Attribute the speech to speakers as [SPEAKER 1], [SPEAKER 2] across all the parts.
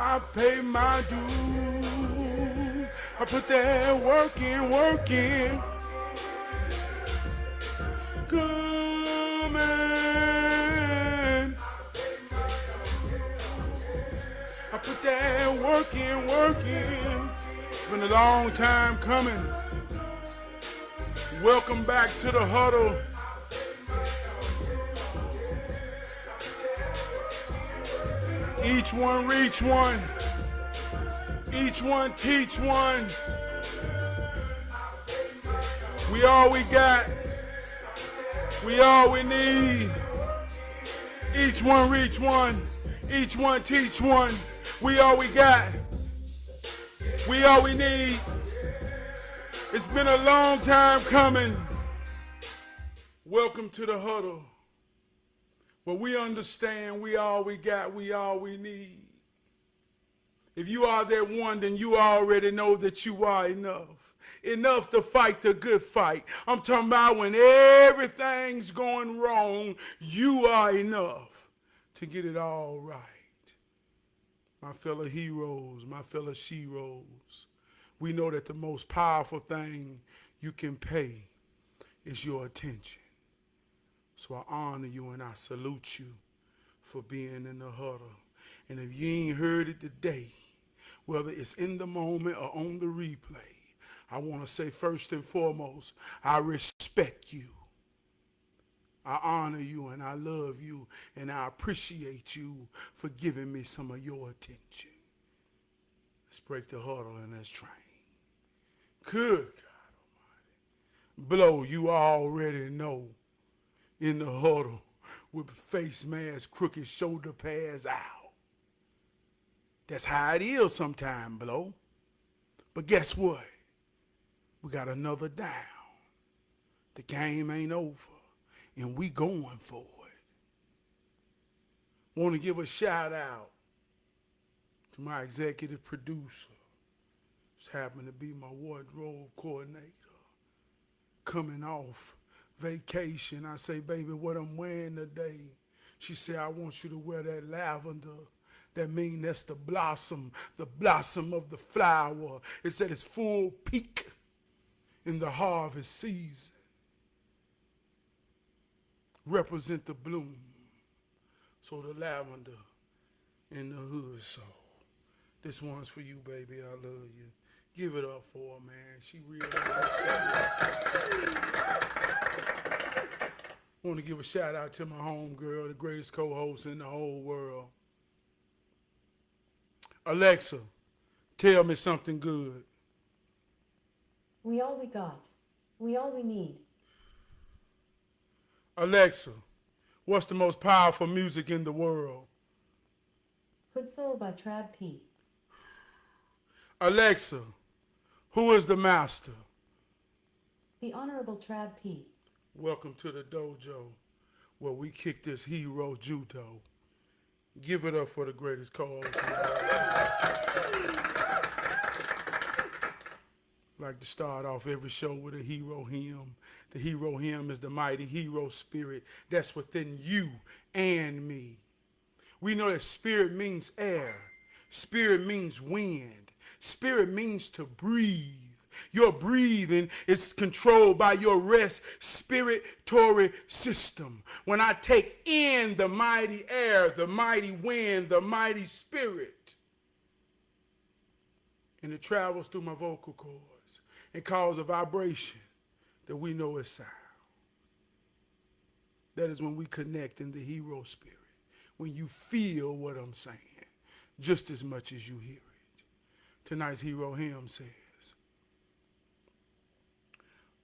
[SPEAKER 1] I pay my dues. I put that work in, work in. Good man. I put that work in, work in. It's been a long time coming. Welcome back to the huddle. Each one reach one. Each one teach one. We all we got. We all we need. Each one reach one. Each one teach one. We all we got. We all we need. It's been a long time coming. Welcome to the huddle. Where we understand we all we got, we all we need. If you are that one, then you already know that you are enough. Enough to fight the good fight. I'm talking about when everything's going wrong, you are enough to get it all right. My fellow heroes, my fellow sheroes, we know that the most powerful thing you can pay is your attention. So I honor you and I salute you for being in the huddle. And if you ain't heard it today, whether it's in the moment or on the replay, I want to say first and foremost, I respect you. I honor you and I love you and I appreciate you for giving me some of your attention. Let's break the huddle and let's train. Good God Almighty. Blow, you already know. In the huddle with face mask, crooked shoulder pads out. That's how it is sometime, Blow. But guess what? We got another down. The game ain't over, and we going for it. Want to give a shout out to my executive producer. Just happened to be my wardrobe coordinator. Coming off vacation. I say, baby, what I'm wearing today? She said, I want you to wear that lavender. That means that's the blossom of the flower. It's at its full peak in the harvest season. Represent the bloom. So the lavender in the hood. So this one's for you, baby. I love you. Give it up for her, man. She really want to give a shout out to my homegirl, the greatest co-host in the whole world. Alexa, tell me something good.
[SPEAKER 2] We all we got. We all we need.
[SPEAKER 1] Alexa, what's the most powerful music in the world?
[SPEAKER 2] Hood Soul by Trad P.
[SPEAKER 1] Alexa, who is the master?
[SPEAKER 2] The Honorable Trad P.
[SPEAKER 1] Welcome to the dojo where we kick this hero judo. Give it up for the greatest co-host. Like to start off every show with a hero hymn. The hero hymn is the mighty hero spirit that's within you and me. We know that spirit means air. Spirit means wind. Spirit means to breathe. Your breathing is controlled by your respiratory system. When I take in the mighty air, the mighty wind, the mighty spirit, and it travels through my vocal cords and causes a vibration that we know is sound. That is when we connect in the hero spirit, when you feel what I'm saying just as much as you hear it. Tonight's hero hymn says,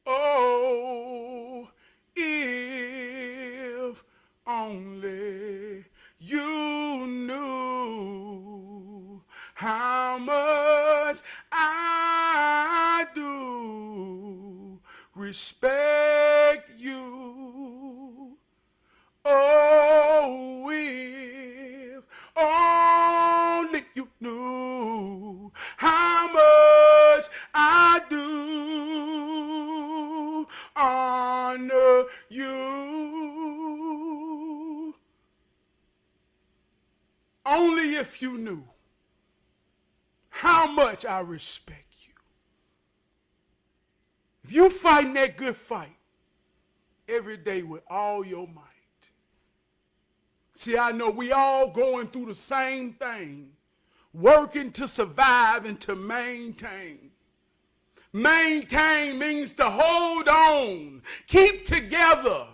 [SPEAKER 1] oh, if only you knew how much I do respect you. Oh, if only you knew how much I do honor you. Only if you knew much I respect you. If you fighting that good fight every day with all your might. See, I know we all going through the same thing, working to survive and to maintain. Maintain means to hold on, keep together.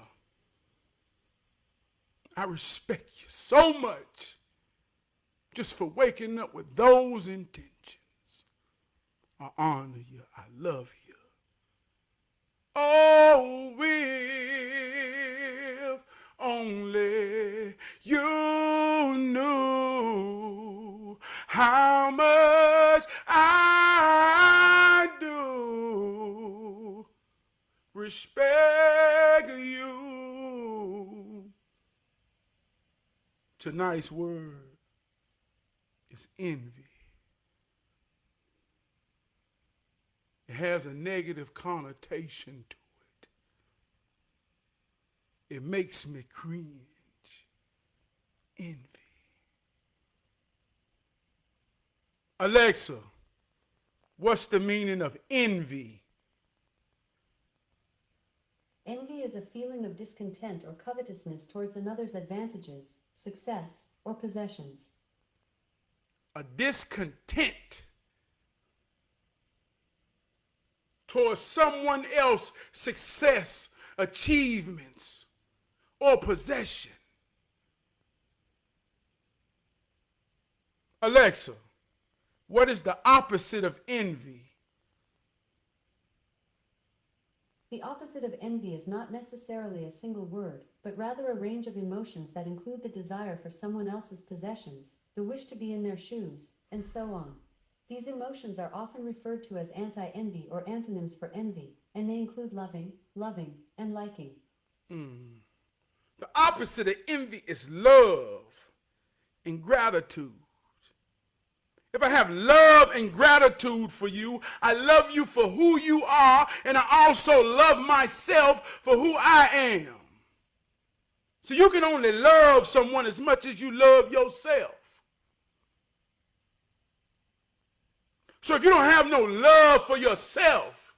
[SPEAKER 1] I respect you so much just for waking up with those intentions. I honor you. I love you. Oh, if only you knew how much I do respect you. Tonight's word is envy. It has a negative connotation to it. It makes me cringe. Envy. Alexa, what's the meaning of envy?
[SPEAKER 2] Envy is a feeling of discontent or covetousness towards another's advantages, success, or possessions.
[SPEAKER 1] A discontent towards someone else's success, achievements, or possession. Alexa, what is the opposite of envy?
[SPEAKER 2] The opposite of envy is not necessarily a single word, but rather a range of emotions that include the desire for someone else's possessions, the wish to be in their shoes, and so on. These emotions are often referred to as anti-envy or antonyms for envy, and they include loving, and liking.
[SPEAKER 1] The opposite of envy is love and gratitude. If I have love and gratitude for you, I love you for who you are, and I also love myself for who I am. So you can only love someone as much as you love yourself. So if you don't have no love for yourself,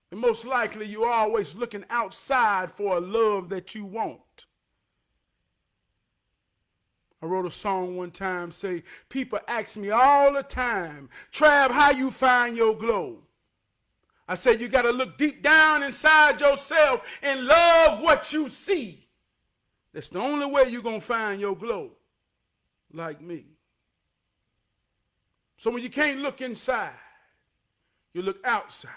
[SPEAKER 1] then most likely you're always looking outside for a love that you want. I wrote a song one time, say, people ask me all the time, Trav, how you find your glow? I said, you got to look deep down inside yourself and love what you see. That's the only way you're going to find your glow, like me. So when you can't look inside, you look outside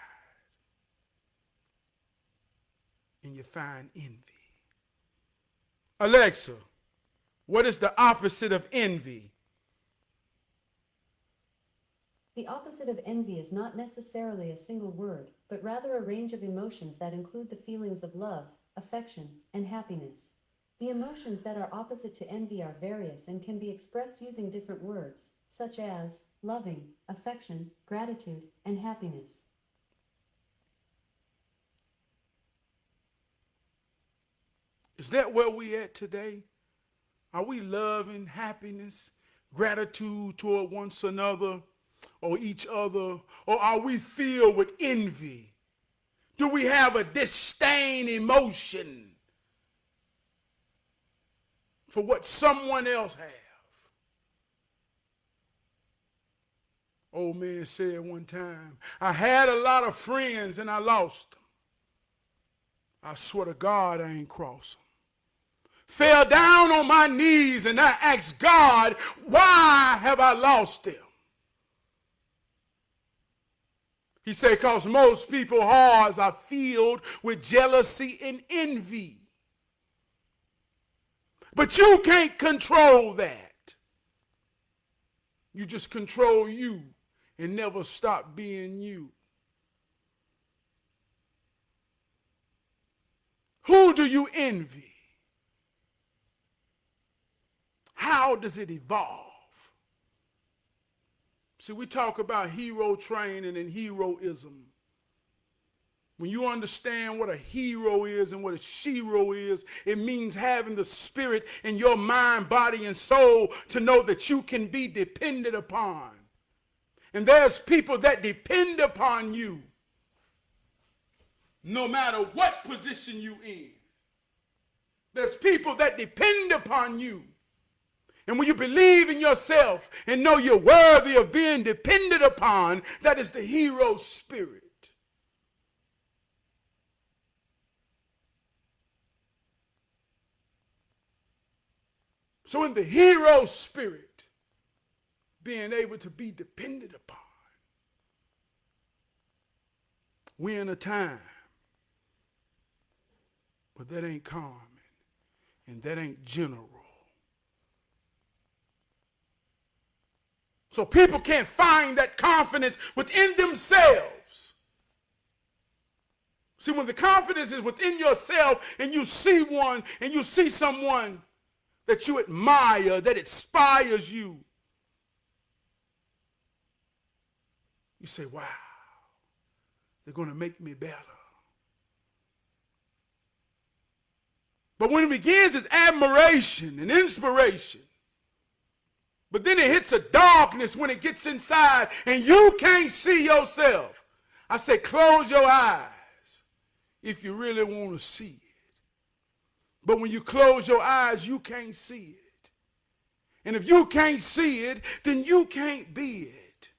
[SPEAKER 1] and you find envy. Alexa, what is the opposite of envy?
[SPEAKER 2] The opposite of envy is not necessarily a single word, but rather a range of emotions that include the feelings of love, affection, and happiness. The emotions that are opposite to envy are various and can be expressed using different words, such as loving, affection, gratitude, and happiness.
[SPEAKER 1] Is that where we at today? Are we loving, happiness, gratitude toward one another or each other? Or are we filled with envy? Do we have a disdain emotion for what someone else has? Old man said one time, I had a lot of friends and I lost them. I swear to God I ain't cross them. Fell down on my knees and I asked God, why have I lost them? He said, because most people's hearts are filled with jealousy and envy. But you can't control that. You just control you and never stop being you. Who do you envy? How does it evolve? See, we talk about hero training and heroism. When you understand what a hero is and what a shero is, it means having the spirit in your mind, body, and soul to know that you can be depended upon. And there's people that depend upon you no matter what position you in. There's people that depend upon you. And when you believe in yourself and know you're worthy of being depended upon, that is the hero spirit. So in the hero spirit, being able to be depended upon, we're in a time, but that ain't common and that ain't general. So people can't find that confidence within themselves. See, when the confidence is within yourself and you see one and you see someone that you admire, that inspires you, you say, wow, they're going to make me better. But when it begins as admiration and inspiration, but then it hits a darkness when it gets inside and you can't see yourself. I say, close your eyes if you really want to see it. But when you close your eyes, you can't see it. And if you can't see it, then you can't be it.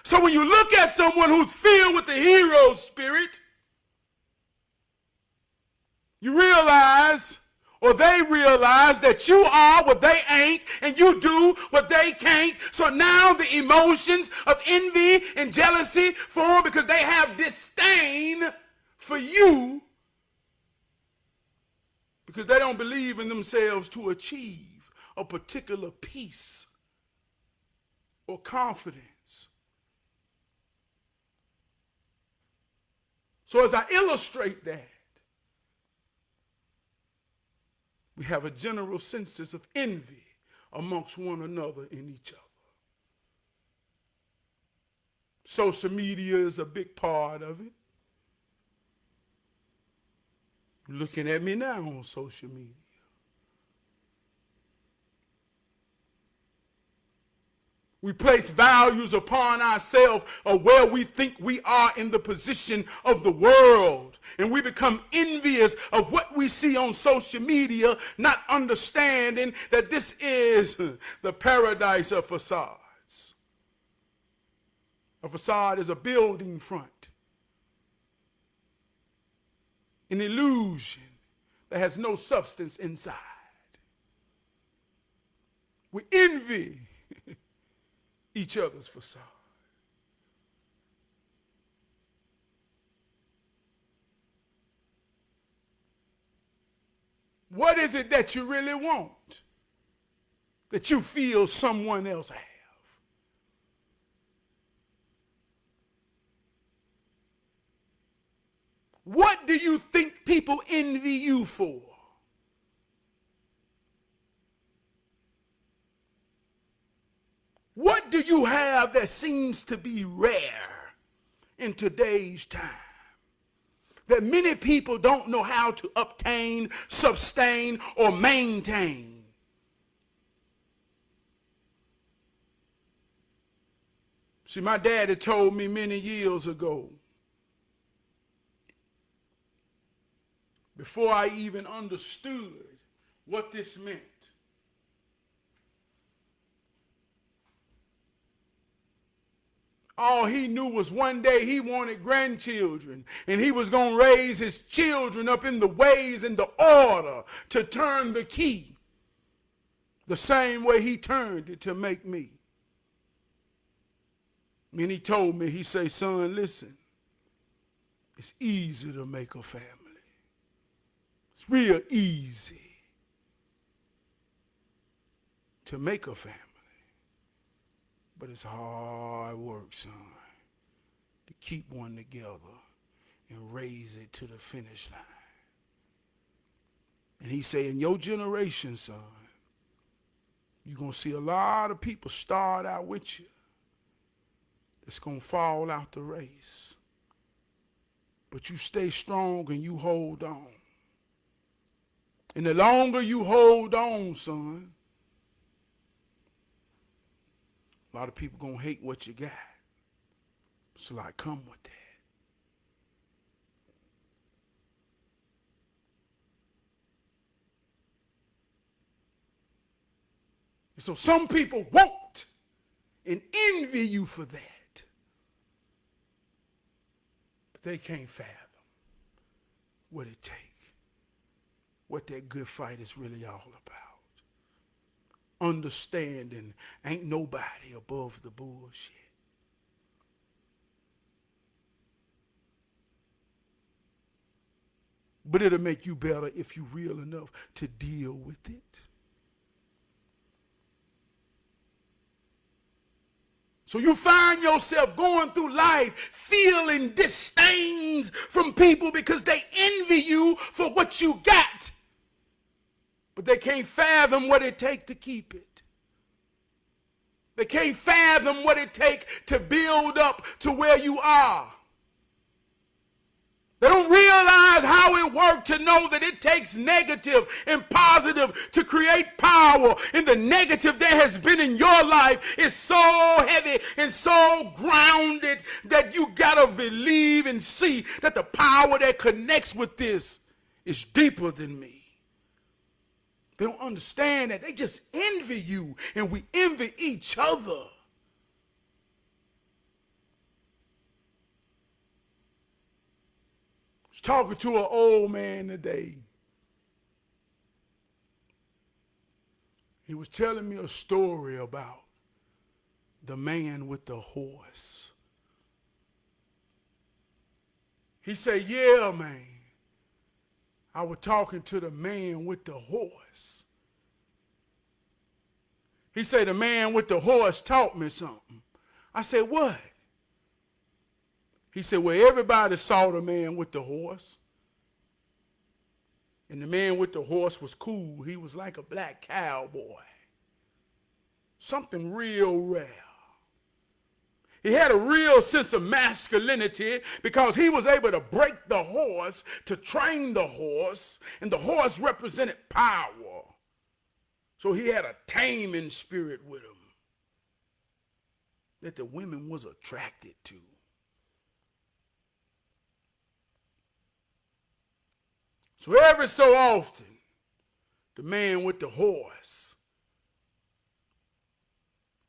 [SPEAKER 1] So when you look at someone who's filled with the hero spirit, you realize, or they realize, that you are what they ain't and you do what they can't. So now the emotions of envy and jealousy form because they have disdain for you because they don't believe in themselves to achieve a particular peace or confidence. So as I illustrate that, we have a general sense of envy amongst one another in each other. Social media is a big part of it. You're looking at me now on social media. We place values upon ourselves of where we think we are in the position of the world. And we become envious of what we see on social media, not understanding that this is the paradise of facades. A facade is a building front, an illusion that has no substance inside. We envy each other's facade. What is it that you really want that you feel someone else have? What do you think people envy you for? What do you have that seems to be rare in today's time that many people don't know how to obtain, sustain, or maintain? See, my daddy told me many years ago, before I even understood what this meant, all he knew was one day he wanted grandchildren, and he was going to raise his children up in the ways and the order to turn the key the same way he turned it to make me. And he told me, he said, son, listen, it's easy to make a family. It's real easy to make a family. But it's hard work, son, to keep one together and raise it to the finish line. And he said, in your generation, son, you're going to see a lot of people start out with you that's going to fall out the race. But you stay strong and you hold on. And the longer you hold on, son, a lot of people gonna hate what you got. So like, come with that. And so some people want and envy you for that. But they can't fathom what it takes, what that good fight is really all about. Understanding ain't nobody above the bullshit. But it'll make you better if you real enough to deal with it. So you find yourself going through life feeling disdains from people because they envy you for what you got. But they can't fathom what it takes to keep it. They can't fathom what it takes to build up to where you are. They don't realize how it works to know that it takes negative and positive to create power. And the negative that has been in your life is so heavy and so grounded that you got to believe and see that the power that connects with this is deeper than me. They don't understand that. They just envy you, and we envy each other. I was talking to an old man today. He was telling me a story about the man with the horse. He said, yeah, man. I was talking to the man with the horse. He said, the man with the horse taught me something. I said, what? He said, well, everybody saw the man with the horse. And the man with the horse was cool. He was like a black cowboy. Something real rare. He had a real sense of masculinity because he was able to break the horse, to train the horse, and the horse represented power. So he had a taming spirit with him that the women was attracted to. So every so often, the man with the horse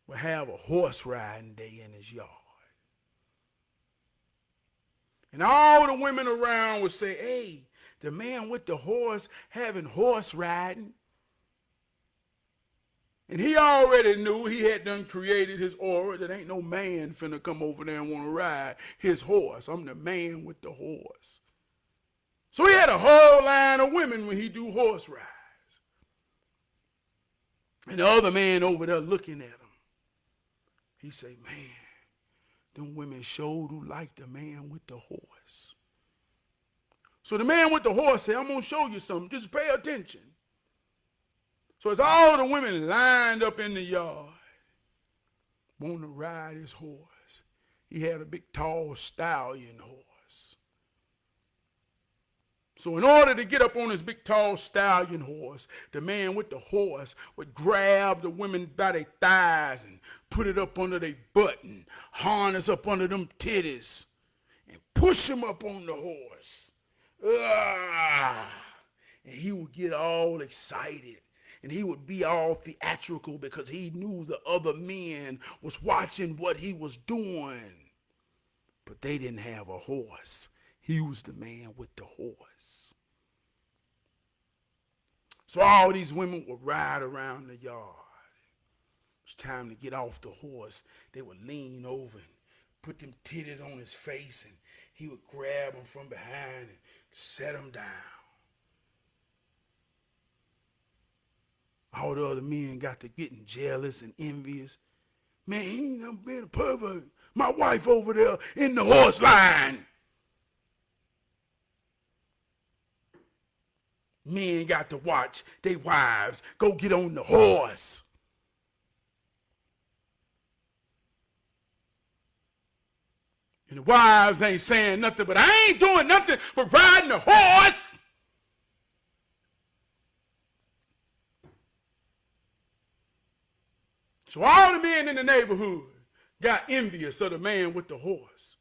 [SPEAKER 1] would have a horse riding day in his yard. And all the women around would say, hey, the man with the horse having horse riding. And he already knew he had done created his aura that ain't no man finna come over there and want to ride his horse. I'm the man with the horse. So he had a whole line of women when he do horse rides. And the other man over there looking at him, he say, man, them women sure do like the man with the horse. So the man with the horse said, I'm going to show you something. Just pay attention. So as all the women lined up in the yard, wanting to ride his horse, he had a big, tall stallion horse. So in order to get up on his big, tall stallion horse, the man with the horse would grab the women by their thighs and put it up under their butt and harness up under them titties and push him up on the horse. And he would get all excited. And he would be all theatrical because he knew the other men was watching what he was doing. But they didn't have a horse. He was the man with the horse. So all these women would ride around the yard. It was time to get off the horse. They would lean over and put them titties on his face, and he would grab them from behind and set them down. All the other men got to getting jealous and envious. Man, he ain't never been a pervert. My wife over there in the horse line. Men got to watch their wives go get on the horse. And the wives ain't saying nothing, but I ain't doing nothing but riding a horse. So all the men in the neighborhood got envious of the man with the horse.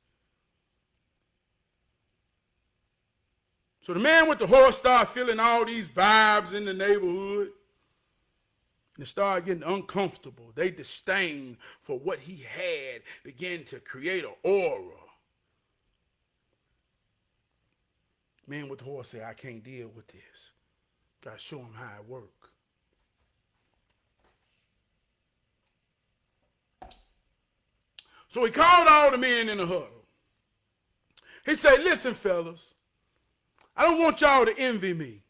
[SPEAKER 1] So the man with the horse started feeling all these vibes in the neighborhood. And it started getting uncomfortable. They disdain for what he had began to create an aura. Man with the horse said, I can't deal with this. Got to show him how it works. So he called all the men in the huddle. He said, listen, fellas, I don't want y'all to envy me.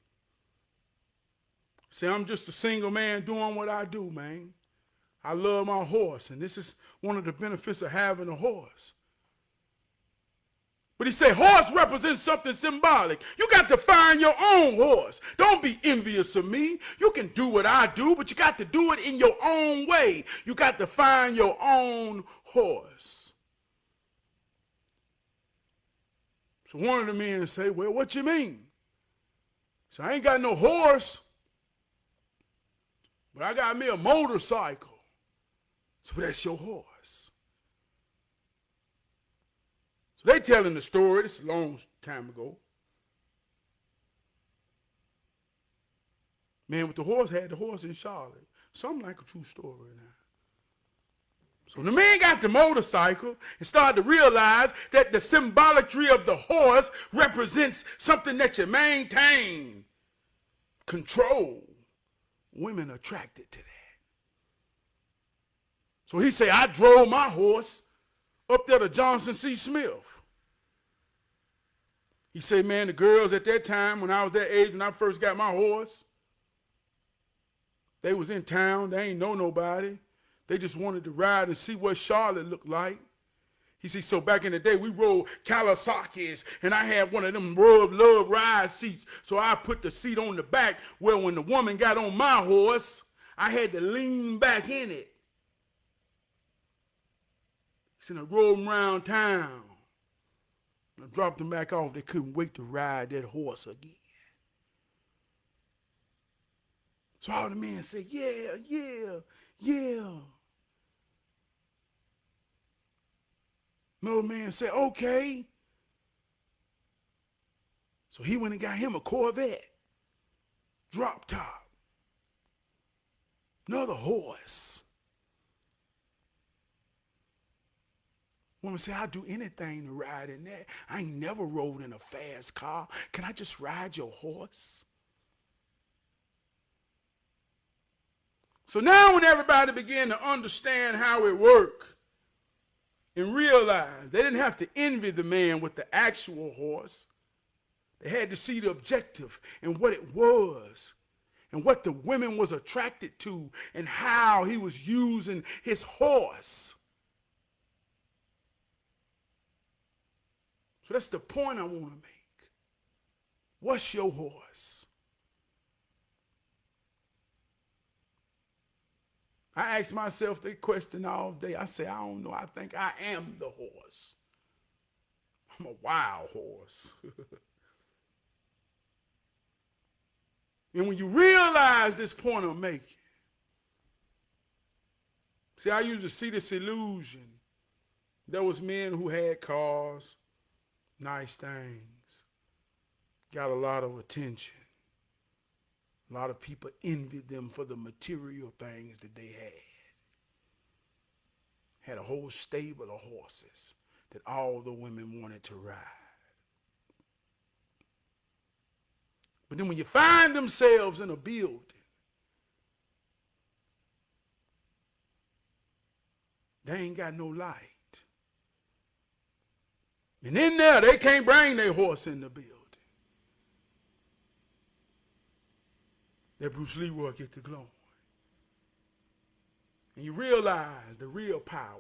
[SPEAKER 1] Say, I'm just a single man doing what I do, man. I love my horse, and this is one of the benefits of having a horse. But he said, horse represents something symbolic. You got to find your own horse. Don't be envious of me. You can do what I do, but you got to do it in your own way. You got to find your own horse. So one of the men say, well, what you mean? So I ain't got no horse, but I got me a motorcycle. So that's your horse. So they telling the story. This is a long time ago. Man with the horse had the horse in Charlotte. Something like a true story now. So the man got the motorcycle and started to realize that the symbolatry of the horse represents something that you maintain, control. Women attracted to that. So he said, I drove my horse up there to Johnson C. Smith. He said, man, the girls at that time, when I was that age, when I first got my horse, they was in town. They ain't know nobody. They just wanted to ride and see what Charlotte looked like. He said, so back in the day, we rode Kawasaki's, and I had one of them love ride seats. So I put the seat on the back where when the woman got on my horse, I had to lean back in it. He said, I rode them around town. I dropped them back off. They couldn't wait to ride that horse again. So all the men said, yeah. Another man said, okay. So he went and got him a Corvette. Drop top. Another horse. Woman say, I'll do anything to ride in that. I ain't never rode in a fast car. Can I just ride your horse? So now when everybody began to understand how it worked and realize they didn't have to envy the man with the actual horse. They had to see the objective and what it was and what the women was attracted to and how he was using his horse. So that's the point I want to make. What's your horse? I ask myself that question all day. I say, I don't know. I think I am the horse. I'm a wild horse. And when you realize this point I'm making, see, I used to see this illusion. There was men who had cars, nice things, got a lot of attention. A lot of people envied them for the material things that they had. Had a whole stable of horses that all the women wanted to ride. But then when you find themselves in a building, they ain't got no light. And in there, they can't bring their horse in the building. That Bruce Leroy get the glory. And you realize the real power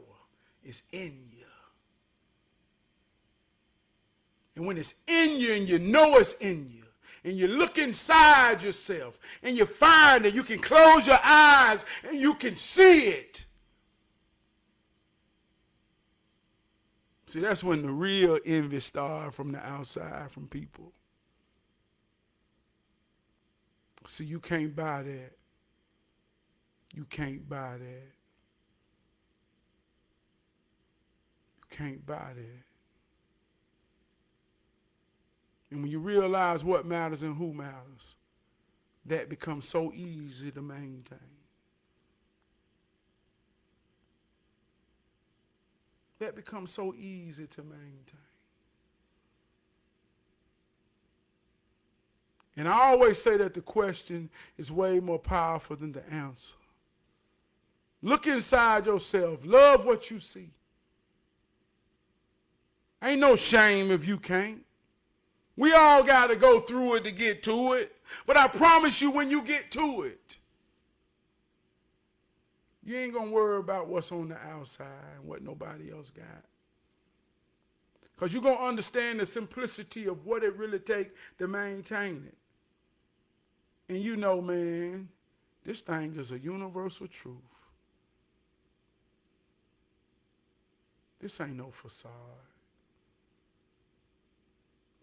[SPEAKER 1] is in you. And when it's in you and you know it's in you, and you look inside yourself and you find that you can close your eyes and you can see it. See, that's when the real envy starts from the outside, from people. See, you can't buy that. You can't buy that. You can't buy that. And when you realize what matters and who matters, that becomes so easy to maintain. That becomes so easy to maintain. And I always say that the question is way more powerful than the answer. Look inside yourself. Love what you see. Ain't no shame if you can't. We all got to go through it to get to it. But I promise you, when you get to it, you ain't going to worry about what's on the outside and what nobody else got. Because you're going to understand the simplicity of what it really takes to maintain it. And you know, man, this thing is a universal truth. This ain't no facade.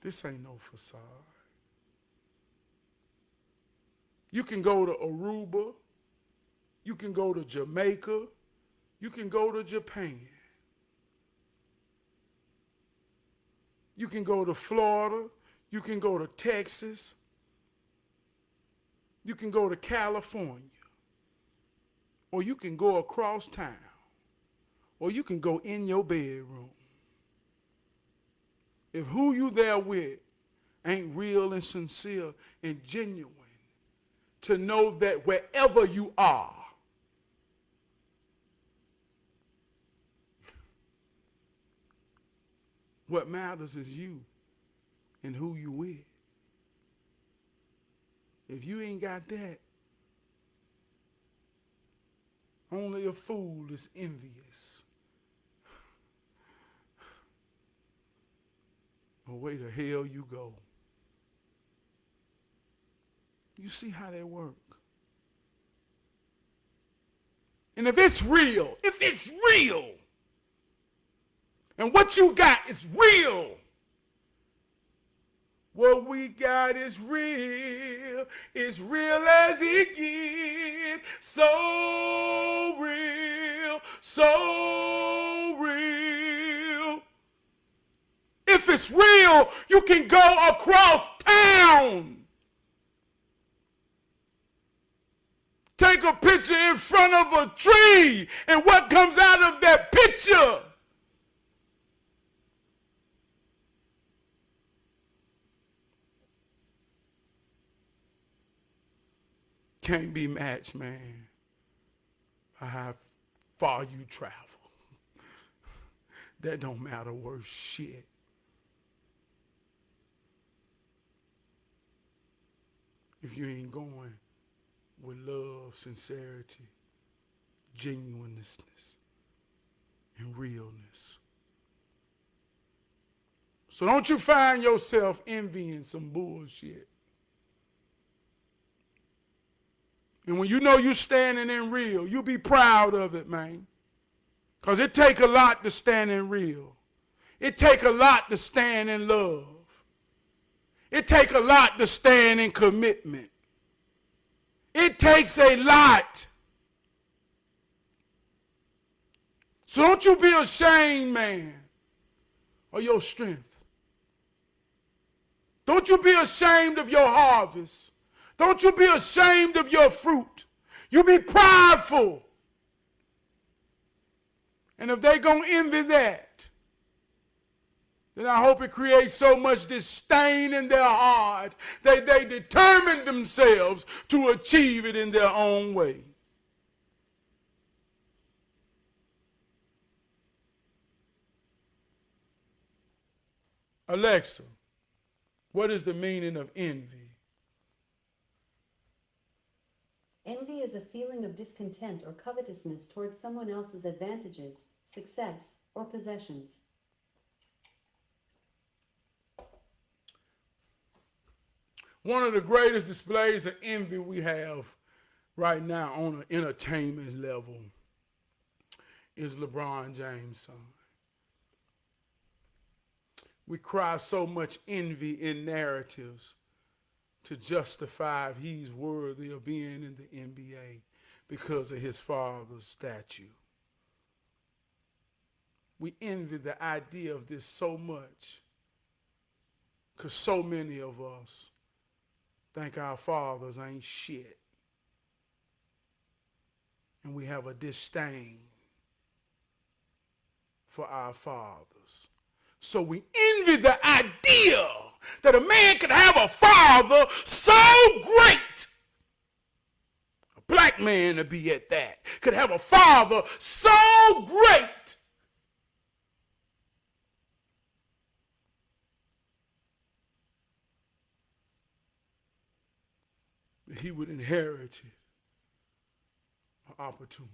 [SPEAKER 1] This ain't no facade. You can go to Aruba. You can go to Jamaica. You can go to Japan. You can go to Florida. You can go to Texas. You can go to California. Or you can go across town. Or you can go in your bedroom. If who you there with ain't real and sincere and genuine, to know that wherever you are, what matters is you and who you with. If you ain't got that, only a fool is envious. Or where the hell you go. You see how that work? And if it's real, and what you got is real, what we got is real as it gets, so real, so real. If it's real, you can go across town. Take a picture in front of a tree, and what comes out of that picture? Can't be matched, man, by how far you travel. That don't matter worth shit. If you ain't going with love, sincerity, genuineness, and realness. So don't you find yourself envying some bullshit. And when you know you're standing in real, you be proud of it, man. Because it take a lot to stand in real. It take a lot to stand in love. It take a lot to stand in commitment. It takes a lot. So don't you be ashamed, man, of your strength. Don't you be ashamed of your harvest. Don't you be ashamed of your fruit. You be prideful. And if they gonna envy that, then I hope it creates so much disdain in their heart that they determine themselves to achieve it in their own way. Alexa, what is the meaning of envy?
[SPEAKER 2] Envy is a feeling of discontent or covetousness towards someone else's advantages, success, or possessions.
[SPEAKER 1] One of the greatest displays of envy we have right now on an entertainment level is LeBron James' son. We cry so much envy in narratives to justify if he's worthy of being in the NBA because of his father's statue. We envy the idea of this so much because so many of us think our fathers ain't shit. And we have a disdain for our fathers. So we envy the idea that a man could have a father so great, a black man to be at that, could have a father so great that he would inherit an opportunity.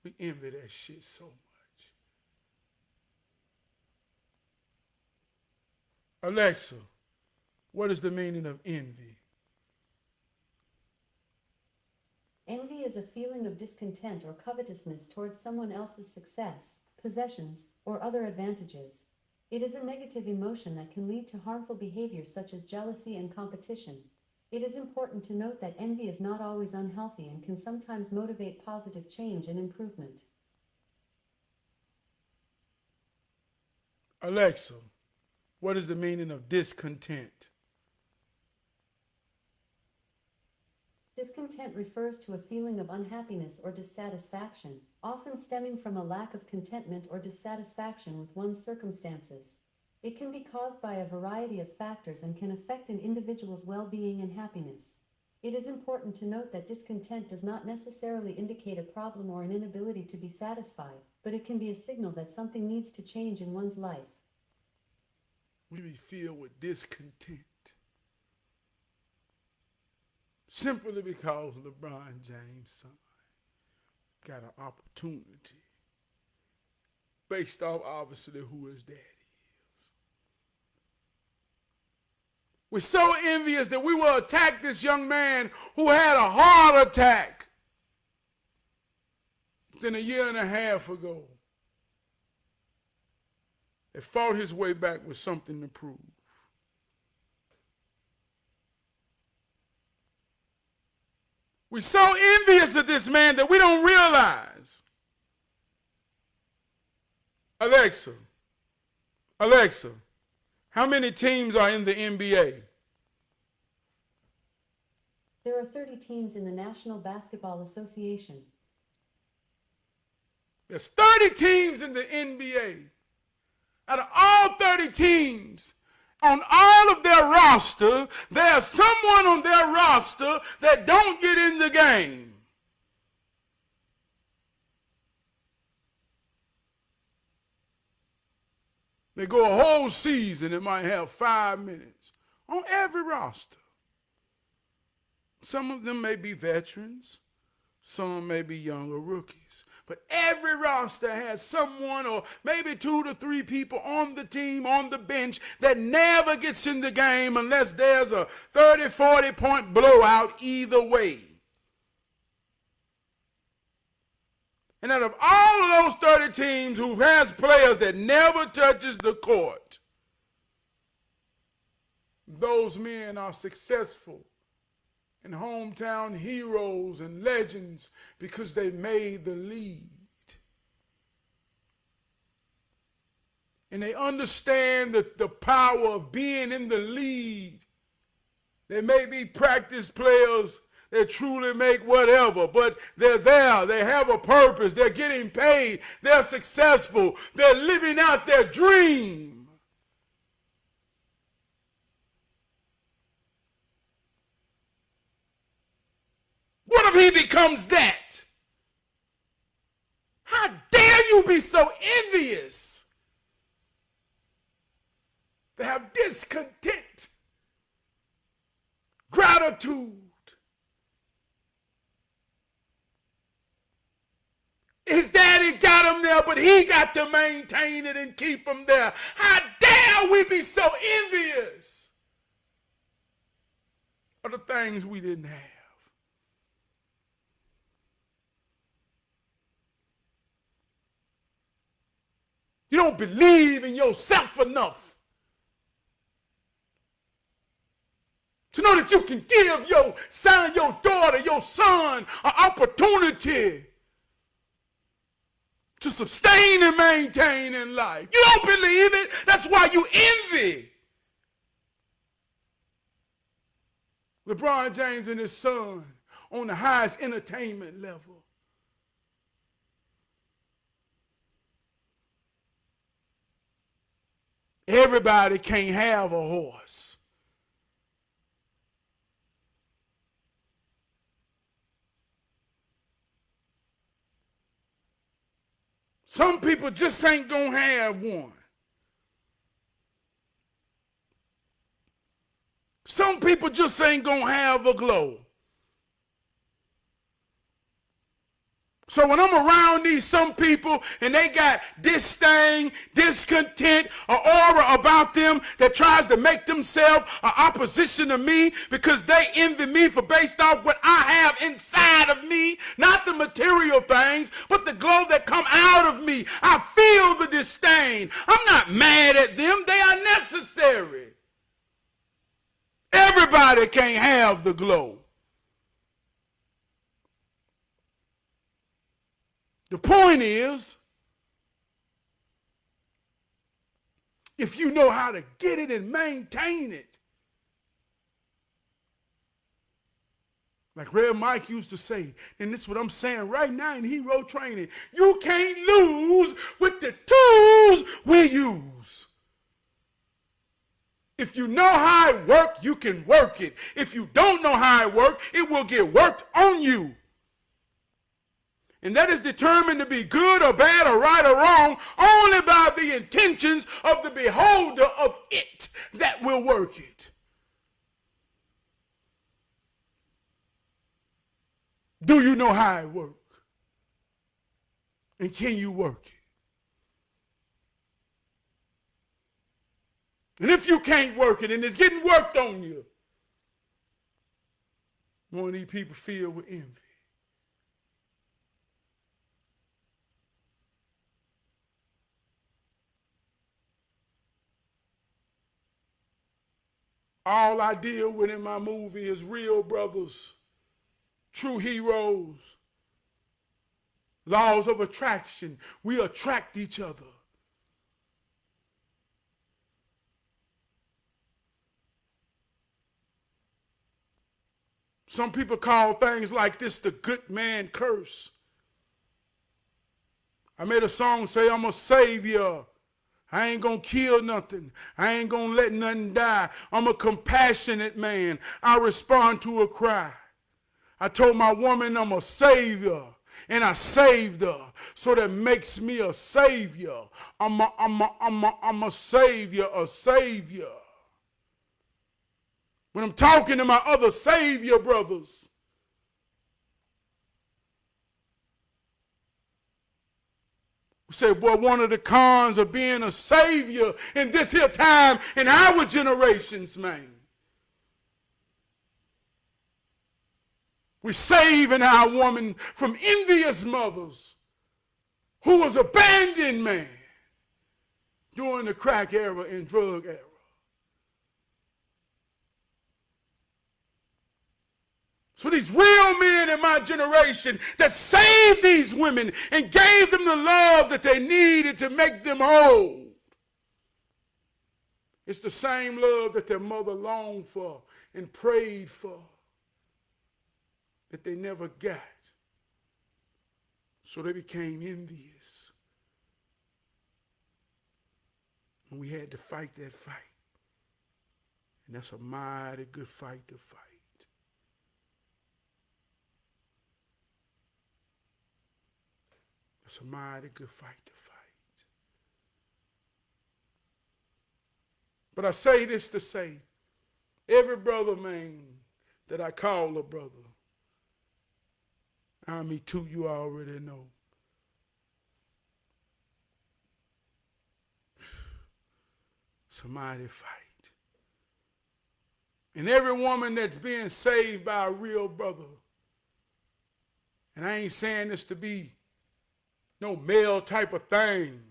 [SPEAKER 1] We envy that shit so much. Alexa, what is the meaning of envy?
[SPEAKER 2] Envy is a feeling of discontent or covetousness towards someone else's success, possessions, or other advantages. It is a negative emotion that can lead to harmful behaviors such as jealousy and competition. It is important to note that envy is not always unhealthy and can sometimes motivate positive change and improvement.
[SPEAKER 1] Alexa, what is the meaning of discontent?
[SPEAKER 2] Discontent refers to a feeling of unhappiness or dissatisfaction, often stemming from a lack of contentment or dissatisfaction with one's circumstances. It can be caused by a variety of factors and can affect an individual's well-being and happiness. It is important to note that discontent does not necessarily indicate a problem or an inability to be satisfied, but it can be a signal that something needs to change in one's life.
[SPEAKER 1] We be filled with discontent simply because LeBron James' son got an opportunity based off obviously who his daddy is. We're so envious that we will attack this young man who had a heart attack within a year and a half ago. That fought his way back with something to prove. We're so envious of this man that we don't realize. Alexa, how many teams are in the NBA?
[SPEAKER 2] There are 30 teams in the National Basketball Association.
[SPEAKER 1] There's 30 teams in the NBA. Out of all 30 teams, on all of their roster, there's someone on their roster that don't get in the game. They go a whole season, it might have 5 minutes on every roster. Some of them may be veterans, some may be younger rookies. But every roster has someone or maybe 2 to 3 people on the team, on the bench, that never gets in the game unless there's a 30, 40-point blowout either way. And out of all of those 30 teams who has players that never touches the court, those men are successful and hometown heroes and legends because they made the lead. And they understand the power of being in the lead. They may be practice players that truly make whatever, but they're there, they have a purpose, they're getting paid, they're successful, they're living out their dream. What if he becomes that? How dare you be so envious? They have discontent, gratitude. His daddy got him there, but he got to maintain it and keep him there. How dare we be so envious of the things we didn't have? You don't believe in yourself enough to know that you can give your son, your daughter, your son an opportunity to sustain and maintain in life. You don't believe it. That's why you envy LeBron James and his son on the highest entertainment level. Everybody can't have a horse. Some people just ain't gonna have one. Some people just ain't gonna have a glow. So when I'm around these some people and they got disdain, discontent, or aura about them that tries to make themselves an opposition to me because they envy me for based off what I have inside of me, not the material things, but the glow that come out of me. I feel the disdain. I'm not mad at them. They are necessary. Everybody can't have the glow. The point is, if you know how to get it and maintain it, like Red Mike used to say, and this is what I'm saying right now in hero training, you can't lose with the tools we use. If you know how it works, you can work it. If you don't know how it works, it will get worked on you. And that is determined to be good or bad or right or wrong only by the intentions of the beholder of it that will work it. Do you know how it works? And can you work it? And if you can't work it and it's getting worked on you, one of these people filled with envy. All I deal with in my movie is real brothers, true heroes, laws of attraction. We attract each other. Some people call things like this the good man curse. I made a song say I'm a savior. I ain't gonna kill nothing. I ain't gonna let nothing die. I'm a compassionate man. I respond to a cry. I told my woman I'm a savior, and I saved her. So that makes me a savior. I'm a savior, a savior. When I'm talking to my other savior brothers, say, boy, one of the cons of being a savior in this here time in our generations, man. We're saving our woman from envious mothers who was abandoned, man, during the crack era and drug era. So these real men in my generation that saved these women and gave them the love that they needed to make them whole. It's the same love that their mother longed for and prayed for that they never got. So they became envious. And we had to fight that fight. And that's a mighty good fight to fight. It's a mighty good fight to fight. But I say this to say, every brother, man, that I call a brother, me too, you already know. It's a mighty fight. And every woman that's being saved by a real brother, and I ain't saying this to be no male type of thing,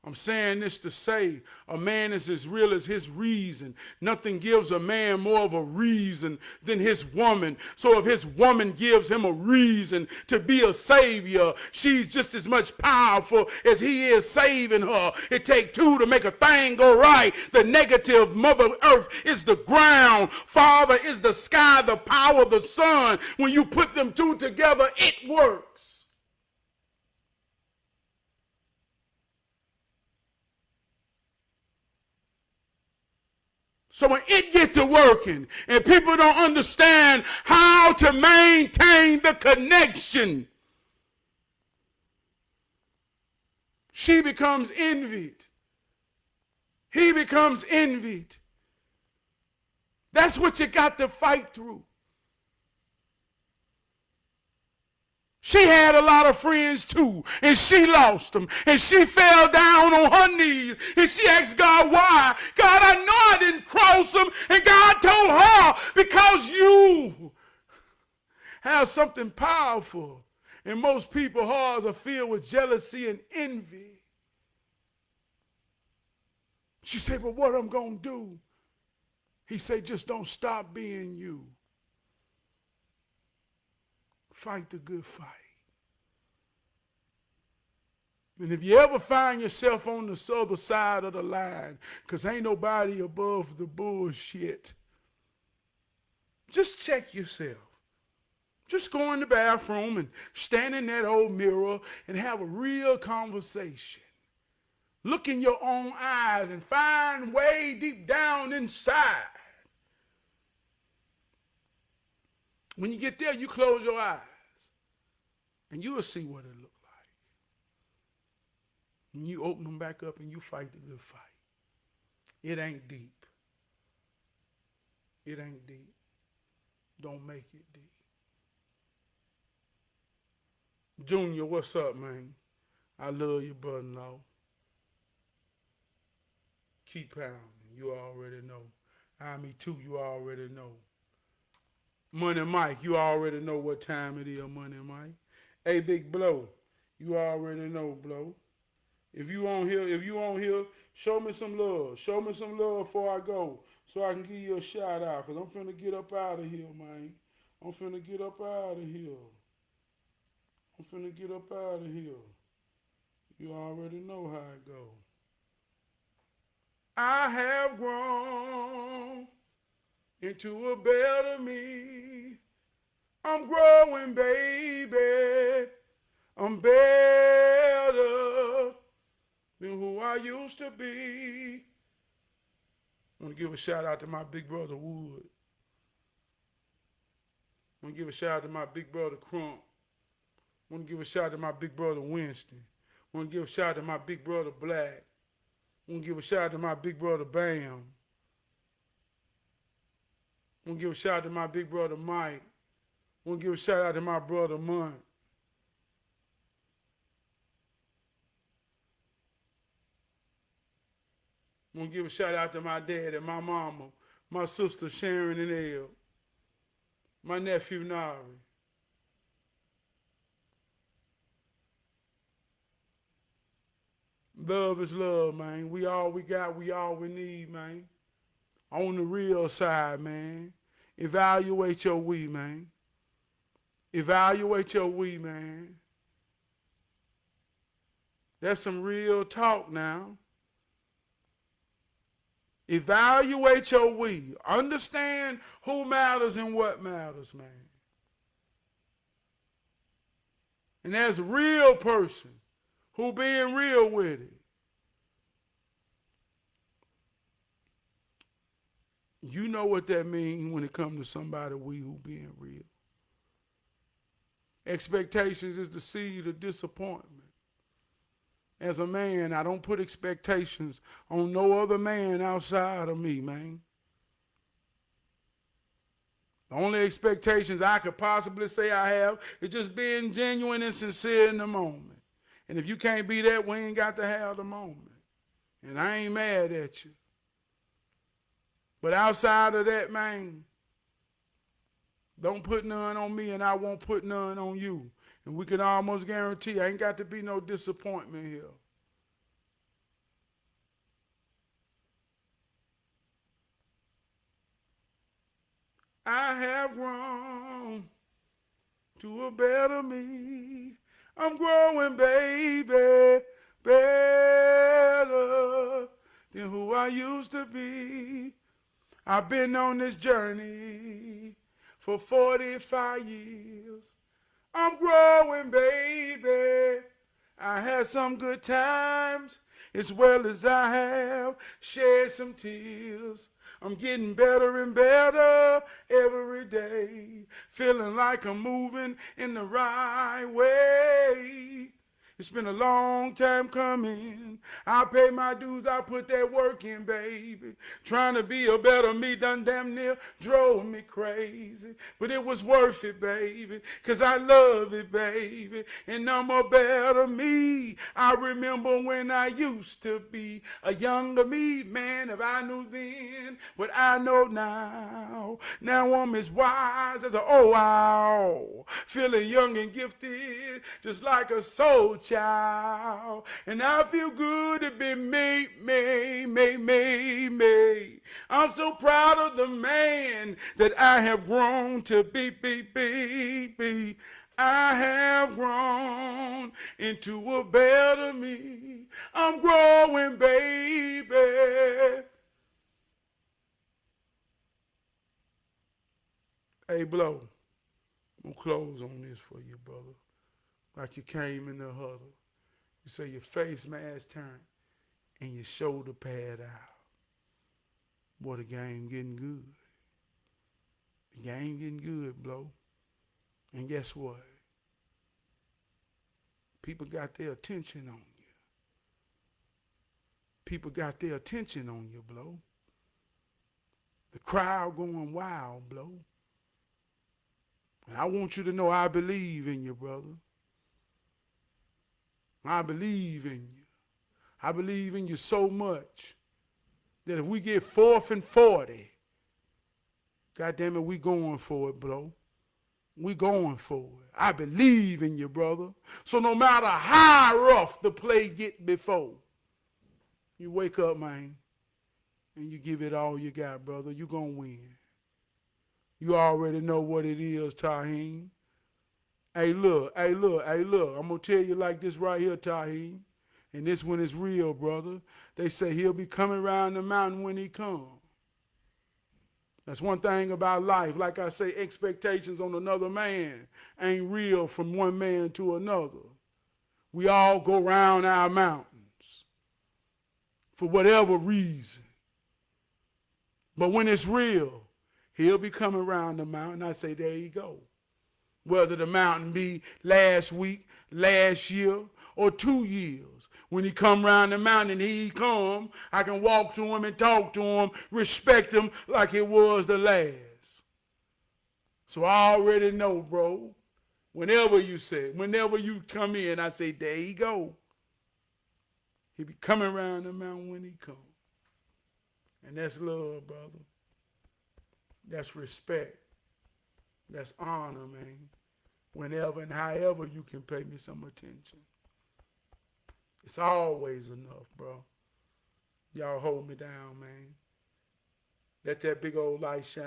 [SPEAKER 1] I'm saying this to say a man is as real as his reason. Nothing gives a man more of a reason than his woman. So if his woman gives him a reason to be a savior, she's just as much powerful as he is saving her. It takes two to make a thing go right. The negative, Mother Earth is the ground. Father is the sky, the power of the sun. When you put them two together, it works. So when it gets to working and people don't understand how to maintain the connection, she becomes envied. He becomes envied. That's what you got to fight through. She had a lot of friends too, and she lost them, and she fell down on her knees, and she asked God, why? God, I know I didn't cross them, and God told her, because you have something powerful, and most people's hearts are filled with jealousy and envy. She said, but what I'm going to do? He said, just don't stop being you. Fight the good fight. And if you ever find yourself on the other side of the line, because ain't nobody above the bullshit, just check yourself. Just go in the bathroom and stand in that old mirror and have a real conversation. Look in your own eyes and find way deep down inside. When you get there, you close your eyes and you will see what it looks like. And you open them back up and you fight the good fight. It ain't deep. It ain't deep. Don't make it deep. Junior, what's up, man? I love you, brother-in-law. Keep pounding. You already know. Me too, you already know. Money Mike, you already know what time it is, Money Mike. Hey, Big Blow, you already know, Blow. If you on here, show me some love. Show me some love before I go so I can give you a shout out, because I'm finna get up out of here, man. I'm finna get up out of here. You already know how it go. I have grown into a better me. I'm growing, baby. I'm better than who I used to be. I want to give a shout out to my big brother Wood. I want to give a shout out to my big brother Crump. I want to give a shout out to my big brother Winston. I want to give a shout out to my big brother Black. I want to give a shout out to my big brother Bam. I want to give a shout out to my big brother Mike. I want to give a shout out to my brother Munt. I want to give a shout out to my dad and my mama, my sister Sharon and Elle, my nephew Nari. Love is love, man. We all we got, we all we need, man. On the real side, man. Evaluate your we, man. Evaluate your we, man. That's some real talk now. Evaluate your we. Understand who matters and what matters, man. And that's a real person who being real with it. You know what that means when it comes to somebody who being real. Expectations is the seed of disappointment. As a man, I don't put expectations on no other man outside of me, man. The only expectations I could possibly say I have is just being genuine and sincere in the moment. And if you can't be that, we ain't got to have the moment. And I ain't mad at you. But outside of that, man, don't put none on me and I won't put none on you. And we can almost guarantee I ain't got to be no disappointment here. I have grown to a better me. I'm growing, baby, better than who I used to be. I've been on this journey for 45 years. I'm growing, baby. I had some good times as well as I have shed some tears. I'm getting better and better every day, feeling like I'm moving in the right way. It's been a long time coming. I pay my dues, I put that work in, baby. Trying to be a better me done damn near drove me crazy. But it was worth it, baby, cause I love it, baby. And I'm a better me. I remember when I used to be a younger me, man, if I knew then what I know now. Now I'm as wise as a owl, feeling young and gifted, just like a soul child. And I feel good to be me. I'm so proud of the man that I have grown to be. I have grown into a better me. I'm growing, baby. Hey, Blow, I'm gonna close on this for you, brother. Like you came in the huddle. You say your face mask turned and your shoulder pad out. Boy, the game getting good. The game getting good, Blow. And guess what? People got their attention on you. People got their attention on you, Blow. The crowd going wild, Blow. And I want you to know I believe in you, brother. I believe in you. I believe in you so much that if we get 4th and 40, God damn it, we going for it, bro. We going for it. I believe in you, brother. So no matter how rough the play get before, you wake up, man, and you give it all you got, brother. You gonna win. You already know what it is, Taheem. Hey, look. I'm going to tell you like this right here, Taheem. And this one is real, brother. They say he'll be coming around the mountain when he comes. That's one thing about life. Like I say, expectations on another man ain't real from one man to another. We all go around our mountains for whatever reason. But when it's real, he'll be coming around the mountain. I say, there you go. Whether the mountain be last week, last year, or 2 years. When he come around the mountain, he come, I can walk to him and talk to him, respect him like it was the last. So I already know, bro. Whenever you come in, I say, there you go. He be coming around the mountain when he come. And that's love, brother. That's respect. That's honor, man. Whenever and however you can pay me some attention. It's always enough, bro. Y'all hold me down, man. Let that big old light shine.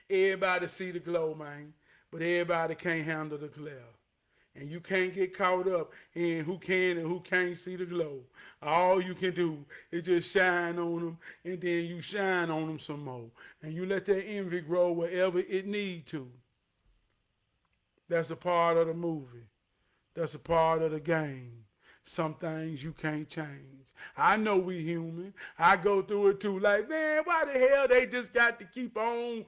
[SPEAKER 1] Everybody see the glow, man. But everybody can't handle the glare. And you can't get caught up in who can and who can't see the glow. All you can do is just shine on them, and then you shine on them some more. And you let that envy grow wherever it need to. That's a part of the movie. That's a part of the game. Some things you can't change. I know we human. I go through it too. Like, man, why the hell they just got to keep on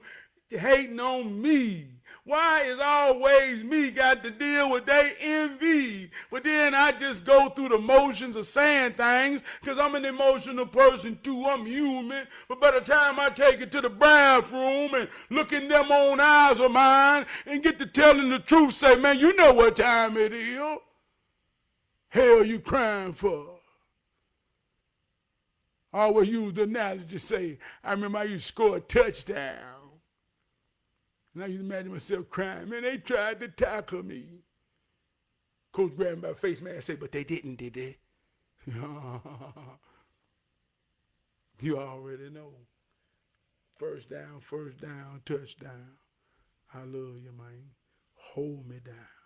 [SPEAKER 1] hating on me? Why is always me got to deal with they envy? But then I just go through the motions of saying things because I'm an emotional person too. I'm human. But by the time I take it to the bathroom and look in them own eyes of mine and get to telling the truth, say, man, you know what time it is. Hell you crying for? I always use the analogy to say, I remember I used to score a touchdown. And I used to imagine myself crying. Man, they tried to tackle me. Coach grabbed my face, man, I said, but they didn't, did they? You already know. First down, touchdown. I love you, man. Hold me down.